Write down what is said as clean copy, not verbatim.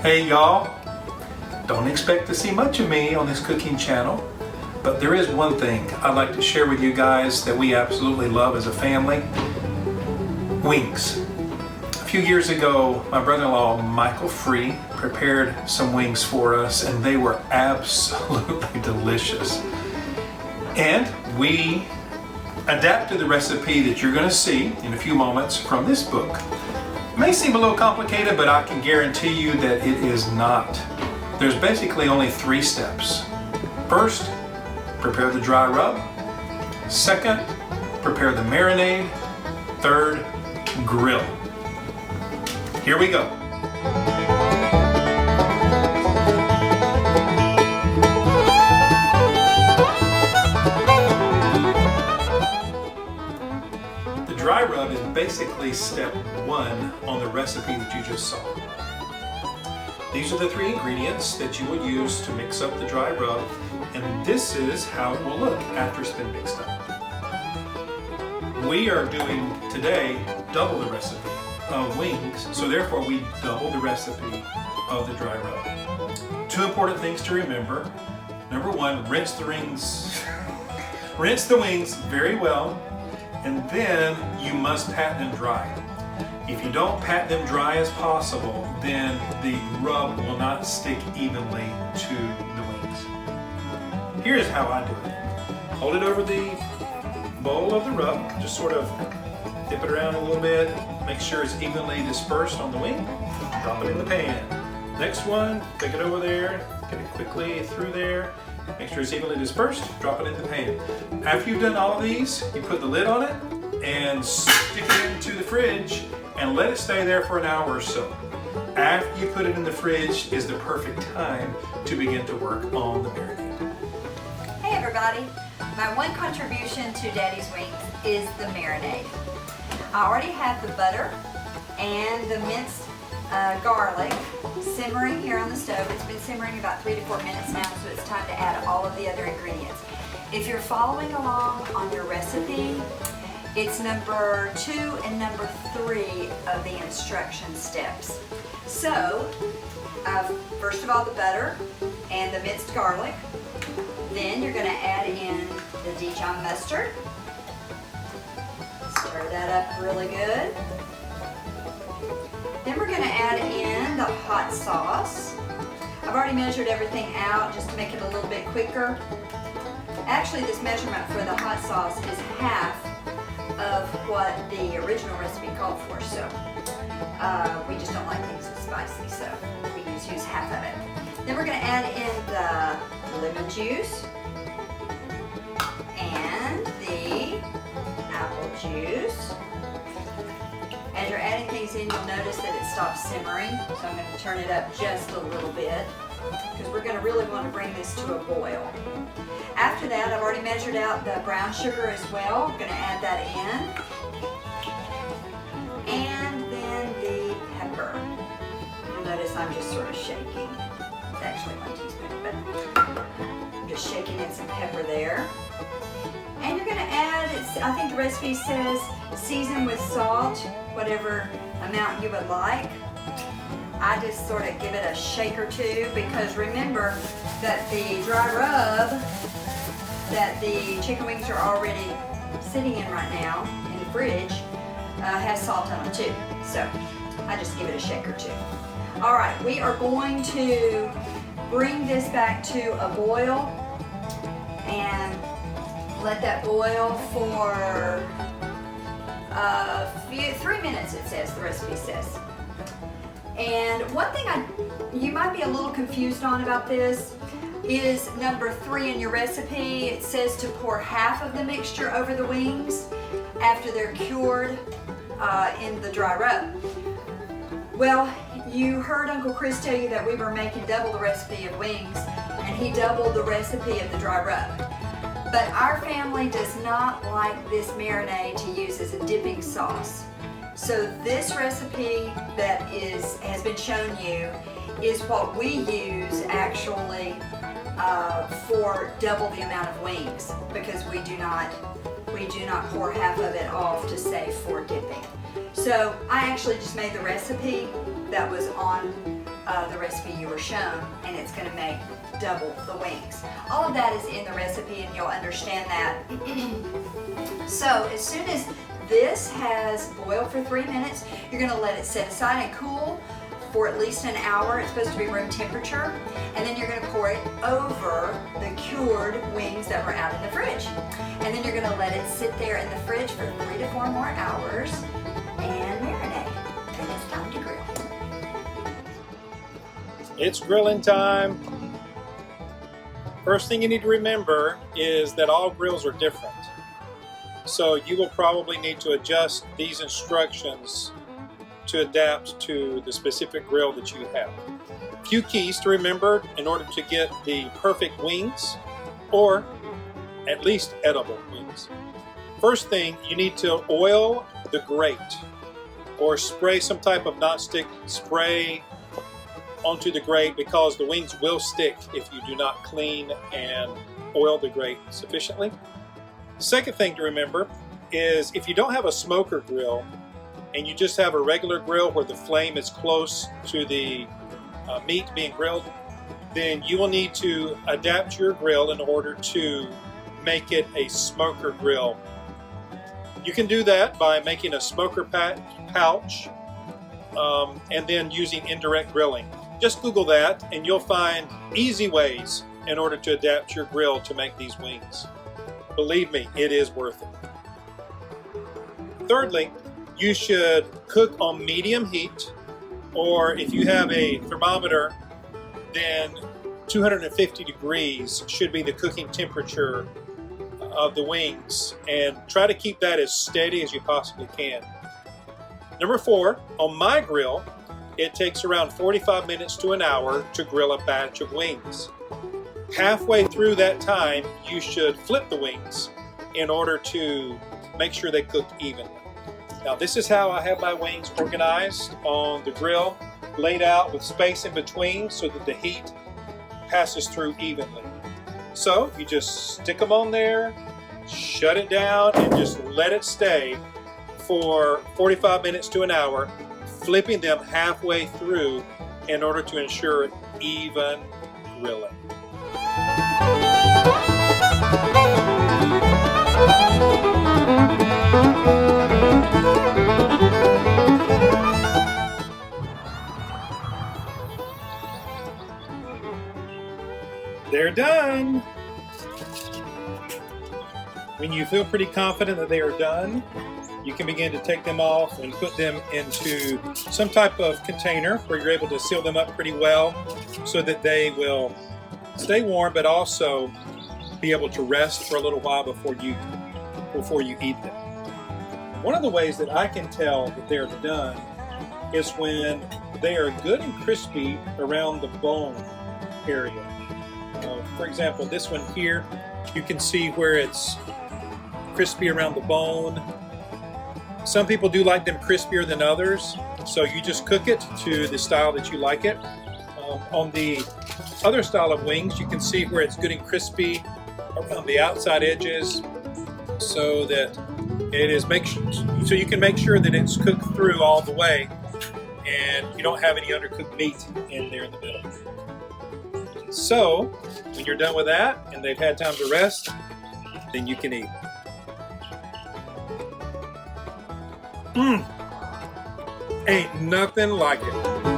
Hey y'all, don't expect to see much of me on this cooking channel, but there is one thing I'd like to share with you guys that we absolutely love as a family: wings. A few years ago, my brother-in-law Michael Free prepared some wings for us, and they were absolutely delicious. And we adapted the recipe that you're going to see in a few moments from this book. It may seem a little complicated, but I can guarantee you that it is not. There's basically only 3 steps. First, prepare the dry rub. Second, prepare the marinade. Third, grill. Here we go. The dry rub is basically step 1 on the recipe that you just saw. These are the 3 ingredients that you will use to mix up the dry rub, and this is how it will look after it's been mixed up. We are doing today double the recipe of wings, so therefore we double the recipe of the dry rub. 2 important things to remember. Number 1, rinse the wings very well, and then you must pat them dry. If you don't pat them dry as possible, then the rub will not stick evenly to the wings. Here's how I do it. Hold it over the bowl of the rub, just sort of dip it around a little bit, make sure it's evenly dispersed on the wing, drop it in the pan. Next one, take it over there, get it quickly through there, make sure it's evenly dispersed, drop it in the pan. After you've done all of these, you put the lid on it and stick it into the fridge and let it stay there for an hour or so. After you put it in the fridge is the perfect time to begin to work on the marinade. Hey everybody, my one contribution to Daddy's Wings is the marinade. I already have the butter and the minced garlic simmering here on the stove. It's been simmering about 3 to 4 minutes now, so it's time to add all of the other ingredients. If you're following along on your recipe, it's number 2 and number 3 of the instruction steps. So, first of all, the butter and the minced garlic. Then you're going to add in the Dijon mustard. Stir that up really good. Then we're going to add in the hot sauce. I've already measured everything out just to make it a little bit quicker. Actually, this measurement for the hot sauce is half of what the original recipe called for, so we just don't like things spicy, so we use half of it. Then we're going to add in the lemon juice and the apple juice. As you're adding things in, you'll notice that it stops simmering, so I'm going to turn it up just a little bit because we're going to really want to bring this to a boil. After that, I've already measured out the brown sugar as well. I'm going to add that in. And then the pepper. You'll notice I'm just sort of shaking. It's actually 1 teaspoon, but I'm just shaking in some pepper there. And you're going to add, I think the recipe says season with salt, whatever amount you would like. I just sort of give it a shake or two, because remember that the dry rub that the chicken wings are already sitting in right now in the fridge has salt on them too. So I just give it a shake or two. All right, we are going to bring this back to a boil and let that boil for 3 minutes, it says, the recipe says. And one thing you might be a little confused on about this is number 3 in your recipe. It says to pour half of the mixture over the wings after they're cured in the dry rub. Well, you heard Uncle Chris tell you that we were making double the recipe of wings, and he doubled the recipe of the dry rub. But our family does not like this marinade to use as a dipping sauce. So this recipe that has been shown you is what we use actually for double the amount of wings, because we do not pour half of it off to save for dipping. So I actually just made the recipe that was on the recipe you were shown, and it's going to make double the wings. All of that is in the recipe, and you'll understand that. So as soon as this has boiled for 3 minutes, you're going to let it set aside and cool for at least an hour. It's supposed to be room temperature. And then you're going to pour it over the cured wings that were out in the fridge. And then you're going to let it sit there in the fridge for 3 to 4 more hours and marinate. And it's time to grill. It's grilling time. First thing you need to remember is that all grills are different. So you will probably need to adjust these instructions to adapt to the specific grill that you have. A few keys to remember in order to get the perfect wings, or at least edible wings. First thing, you need to oil the grate or spray some type of nonstick spray onto the grate, because the wings will stick if you do not clean and oil the grate sufficiently. Second thing to remember is if you don't have a smoker grill and you just have a regular grill where the flame is close to the meat being grilled, then you will need to adapt your grill in order to make it a smoker grill. You can do that by making a smoker pouch and then using indirect grilling. Just Google that and you'll find easy ways in order to adapt your grill to make these wings. Believe me, it is worth it. Thirdly, you should cook on medium heat, or if you have a thermometer, then 250 degrees should be the cooking temperature of the wings, and try to keep that as steady as you possibly can. Number 4, on my grill, it takes around 45 minutes to an hour to grill a batch of wings. Halfway through that time, you should flip the wings in order to make sure they cook evenly. Now, this is how I have my wings organized on the grill, laid out with space in between so that the heat passes through evenly. So you just stick them on there, shut it down, and just let it stay for 45 minutes to an hour, flipping them halfway through in order to ensure even grilling. They're done. When you feel pretty confident that they are done, you can begin to take them off and put them into some type of container where you're able to seal them up pretty well so that they will stay warm but also be able to rest for a little while before you eat them. One of the ways that I can tell that they're done is when they are good and crispy around the bone area. For example, this one here, you can see where it's crispy around the bone. Some people do like them crispier than others, so you just cook it to the style that you like it. On the other style of wings, you can see where it's good and crispy around the outside edges, so that it is so you can make sure that it's cooked through all the way, and you don't have any undercooked meat in there in the middle. So when you're done with that and they've had time to rest, then you can eat. Ain't nothing like it.